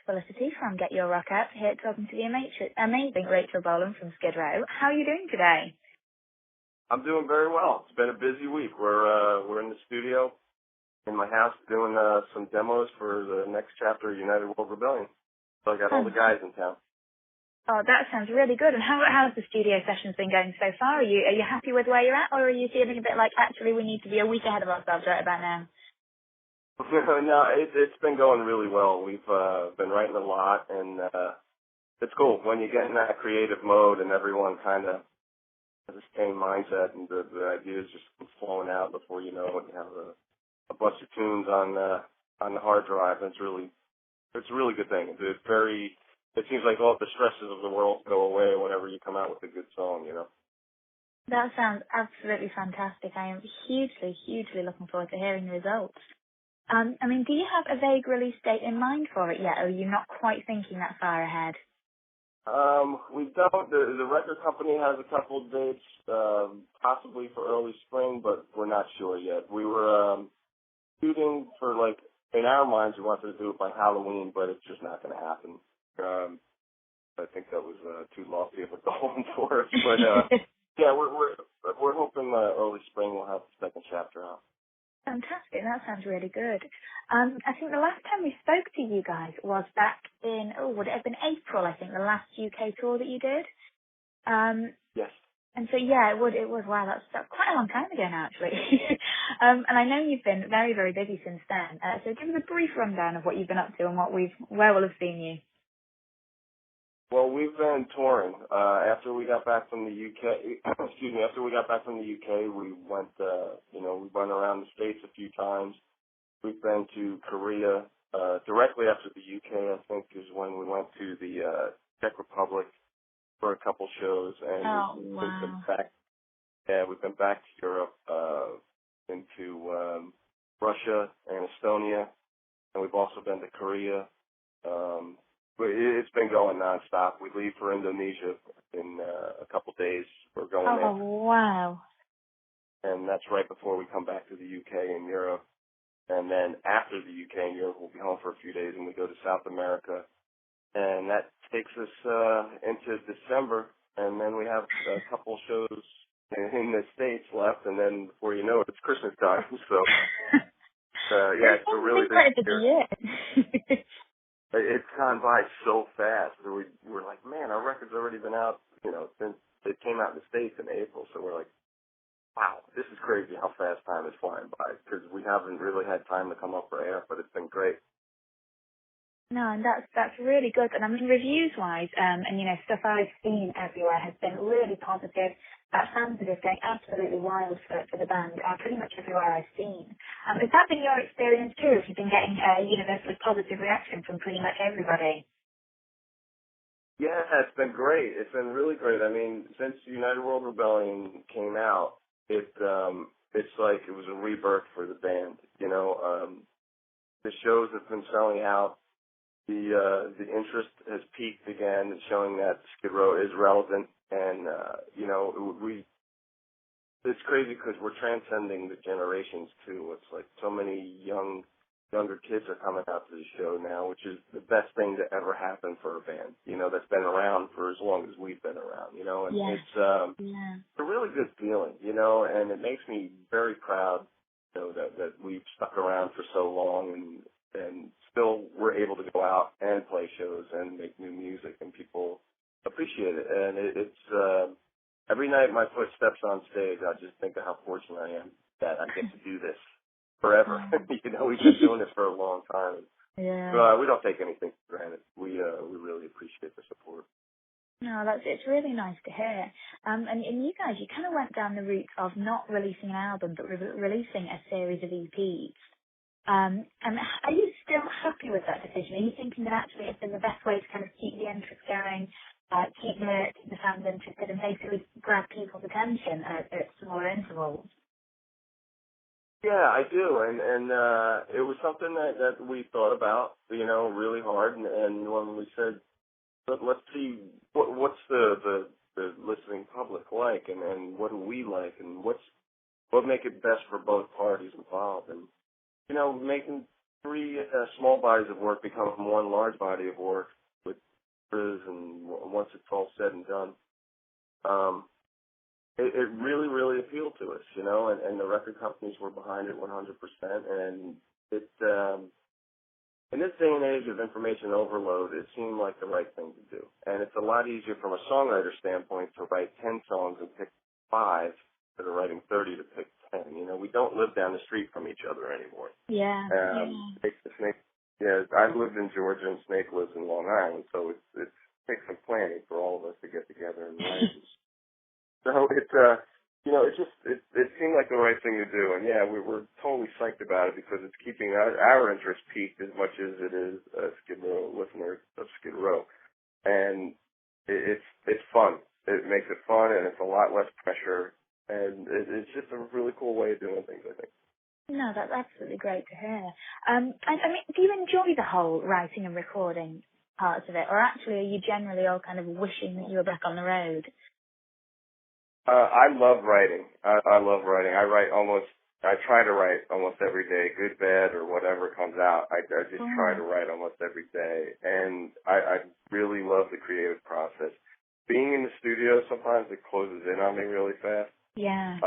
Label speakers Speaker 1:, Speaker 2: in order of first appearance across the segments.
Speaker 1: Felicity from GetYourRockOut here talking to the amazing Rachel Bolan from Skid Row. How are you doing today?
Speaker 2: I'm doing very well. It's been a busy week. We're in the studio in my house doing some demos for the next chapter of United World Rebellion. So I got all the guys in town.
Speaker 1: Oh, that sounds really good. And how's the studio sessions been going so far? Are you happy with where you're at, or are you feeling a bit like actually we need to be a week ahead of ourselves right about now?
Speaker 2: No, it's been going really well. We've been writing a lot, and it's cool when you get in that creative mode and everyone kind of has the same mindset, and the ideas just flowing out before you know it. You have a bunch of tunes on the hard drive. And it's a really good thing. It seems like all the stresses of the world go away whenever you come out with a good song, you know.
Speaker 1: That sounds absolutely fantastic. I am hugely looking forward to hearing the results. Do you have a vague release date in mind for it yet, or are you not quite thinking that far ahead?
Speaker 2: We don't. The record company has a couple of dates, possibly for early spring, but we're not sure yet. We were shooting for, like, in our minds, we wanted to do it by Halloween, but it's just not going to happen. I think that was too lofty of a goal for us. But yeah, we're hoping early spring we'll have the second chapter out.
Speaker 1: Fantastic. That sounds really good. I think the last time we spoke to you guys was back in, would it have been April, I think, the last UK tour that you did?
Speaker 2: Yes.
Speaker 1: And so, yeah, it was. Wow, that's quite a long time ago now, actually. And I know you've been very, very busy since then. So give us a brief rundown of what you've been up to and where we'll have seen you.
Speaker 2: Well, we've been touring. After we got back from the UK, after we got back from the UK, we went, we went around the States a few times. We've been to Korea. Directly after the UK, I think, is when we went to the Czech Republic for a couple shows. And we've been back to Europe, into Russia and Estonia, and we've also been to Korea. It's been going nonstop. We leave for Indonesia in a couple days. We're going there.
Speaker 1: Oh, wow.
Speaker 2: And that's right before we come back to the UK and Europe. And then after the UK and Europe, we'll be home for a few days, and we go to South America. And that takes us into December. And then we have a couple shows in the States left. And then before you know it, it's Christmas time. So, yeah, it's a really big year. It's gone by so fast. We're like, man, our record's already been out, since it came out in the States in April. So we're like, wow, this is crazy how fast time is flying by, because we haven't really had time to come up for air, but it's been great.
Speaker 1: No, and that's really good. And reviews-wise, stuff I've seen everywhere has been really positive. Fans are just going absolutely wild for the band, pretty much everywhere I've seen. Has that been your experience too? Have you been getting universally positive reaction from pretty much everybody?
Speaker 2: Yeah, it's been great. It's been really great. I mean, since United World Rebellion came out, it's like it was a rebirth for the band. The shows have been selling out. The interest has peaked again, showing that Skid Row is relevant, and it's crazy because we're transcending the generations too. It's like so many younger kids are coming out to the show now, which is the best thing to ever happen for a band, that's been around for as long as we've been around, and it's a really good feeling, and it makes me very proud, that we've stuck around for so long and still we're able to go out and play shows and make new music, and people appreciate it. And it's every night my foot steps on stage, I just think of how fortunate I am that I get to do this forever. We've been doing this for a long time.
Speaker 1: Yeah.
Speaker 2: So, we don't take anything for granted. We really appreciate the support.
Speaker 1: No, it's really nice to hear. And you guys, you kind of went down the route of not releasing an album, but releasing a series of EPs. And are you still happy with that decision? Are you thinking that actually it's been the best way to kind of keep the interest going, keep the fans interested, and basically grab people's attention at smaller intervals?
Speaker 2: Yeah, I do, and it was something that we thought about, really hard, and when we said, let's see what's the listening public like, and what do we like, and what make it best for both parties involved, and making three small bodies of work become one large body of work with and once it's all said and done. It really, really appealed to us, and the record companies were behind it 100%. And it, in this day and age of information overload, it seemed like the right thing to do. And it's a lot easier from a songwriter standpoint to write 10 songs and pick 5 instead of writing 30 to pick 10. We don't live down the street from each other anymore.
Speaker 1: Yeah.
Speaker 2: I've lived in Georgia and Snake lives in Long Island, so it takes some planning for all of us to get together and write. So it seemed like the right thing to do, and we're totally psyched about it because it's keeping our interest peaked as much as it is a Skid Row listener of Skid Row, and it's fun. It makes it fun, and it's a lot less pressure, and it's just a really cool way of doing things, I think.
Speaker 1: No, that's absolutely great to hear. I mean, do you enjoy the whole writing and recording parts of it, or actually are you generally all kind of wishing that you were back on the road?
Speaker 2: I love writing. I love writing. I try to write almost every day, good, bad, or whatever comes out. I just try to write almost every day. And I really love the creative process. Being in the studio, sometimes it closes in on me really fast.
Speaker 1: Yeah.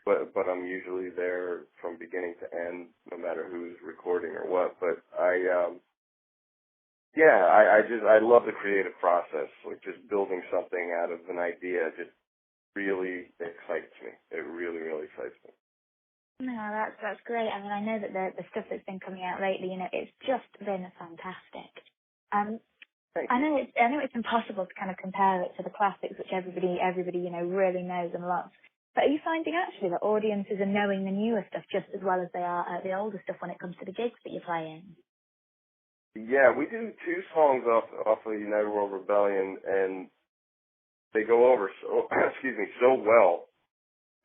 Speaker 2: But I'm usually there from beginning to end, no matter who's recording or what. But I love the creative process, like just building something out of an idea just really excites me. It really, really excites me.
Speaker 1: No, that's great. I mean, I know that the stuff that's been coming out lately, it's just been fantastic. I know it's impossible to kind of compare it to the classics, which everybody really knows and loves. But are you finding actually that audiences are knowing the newer stuff just as well as they are the older stuff when it comes to the gigs that you're playing?
Speaker 2: Yeah, we do 2 songs off of United World Rebellion, and they go over so well.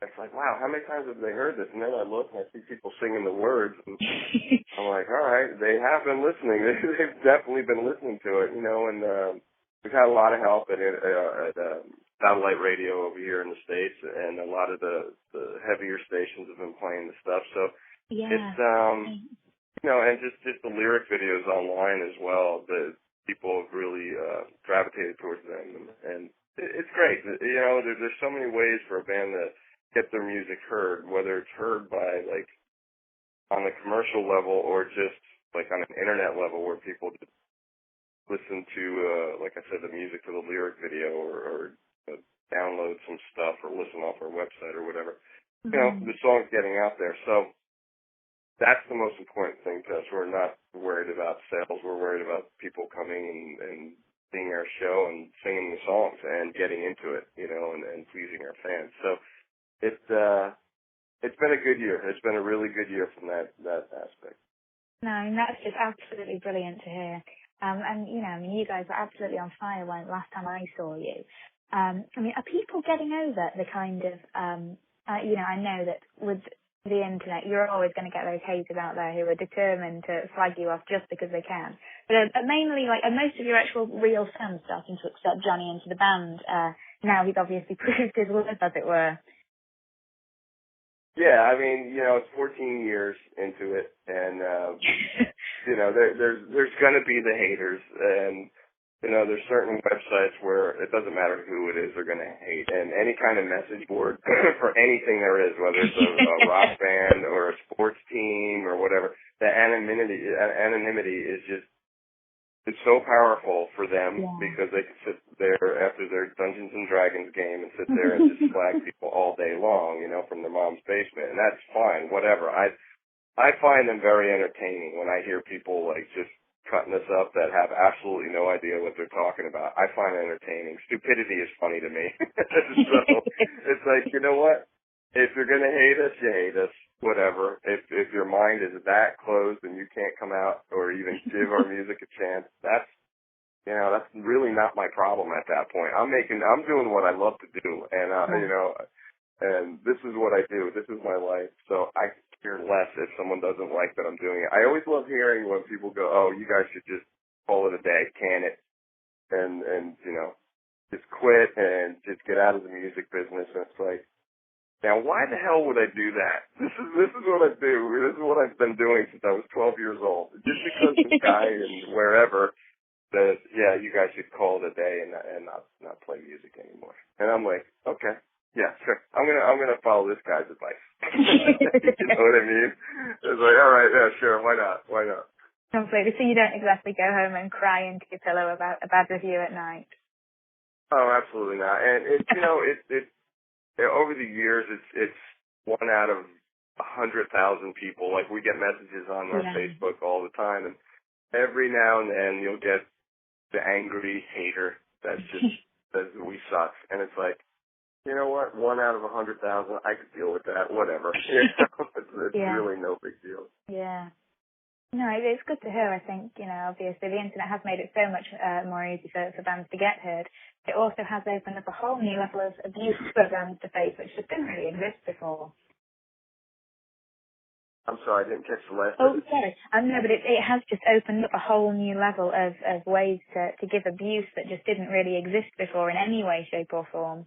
Speaker 2: It's like, wow, how many times have they heard this? And then I look and I see people singing the words, and I'm like, all right, they have been listening. They've definitely been listening to it, and we've had a lot of help at satellite radio over here in the States, and a lot of the heavier stations have been playing the stuff. So it's, and just the lyric videos online as well, the people have really gravitated towards them, and it's great. There's so many ways for a band to get their music heard, whether it's heard by, like, on the commercial level or just, like, on an internet level where people just listen to, like I said, the music to the lyric video or download some stuff or listen off our website or whatever.
Speaker 1: Mm-hmm.
Speaker 2: The song's getting out there. So that's the most important thing to us. We're not worried about sales. We're worried about people coming and seeing our show and singing the songs and getting into it, and pleasing our fans. So it's been a good year. It's been a really good year from that aspect.
Speaker 1: No, and that's just absolutely brilliant to hear. And you guys were absolutely on fire last time I saw you. Are people getting over the kind of, I know that with the internet, you're always going to get those haters out there who are determined to flag you off just because they can. But mainly, are most of your actual real fans starting to accept Johnny into the band? Now he's obviously proved his worth, as it were.
Speaker 2: Yeah, it's 14 years into it, and there's going to be the haters, and there's certain websites where it doesn't matter who it is, they're going to hate. And any kind of message board for anything there is, whether it's a rock band or a sports team or whatever, the anonymity is just, it's so powerful for them because they can sit there after their Dungeons and Dragons game and sit there and just flag people all day long, from their mom's basement. And that's fine, whatever. I find them very entertaining when I hear people just cutting us up that have absolutely no idea what they're talking about. I find it entertaining. Stupidity is funny to me. So it's like, you know what? If you're going to hate us, you hate us. Whatever. If your mind is that closed and you can't come out or even give our music a chance, that's really not my problem at that point. I'm doing what I love to do, and and this is what I do. This is my life. So I care less if someone doesn't like that I'm doing it. I always love hearing when people go, "Oh, you guys should just call it a day, can it, and just quit and just get out of the music business." And it's like, Now, why the hell would I do that? This is what I do. This is what I've been doing since I was 12 years old. Just because some guy in wherever says, yeah, you guys should call it a day and not play music anymore. And I'm like, okay, yeah, sure. I'm gonna follow this guy's advice. You know what I mean? It's like, all right, yeah, sure. Why not?
Speaker 1: Completely. So you don't exactly go home and cry into your pillow about a bad review at night.
Speaker 2: Oh, absolutely not. And over the years, it's 1 out of 100,000 people. Like, we get messages on our Facebook all the time, and every now and then you'll get the angry hater that just says we suck. And it's like, you know what? 1 out of 100,000, I could deal with that. Whatever. It's really no big deal.
Speaker 1: Yeah. No, it's good to hear. I think, obviously the internet has made it so much more easy for bands to get heard. It also has opened up a whole new level of abuse for bands to face, which just didn't really exist before.
Speaker 2: I'm sorry, I didn't catch the last
Speaker 1: Oh,
Speaker 2: bit.
Speaker 1: sorry. No, but it has just opened up a whole new level of ways to give abuse that just didn't really exist before in any way, shape or form.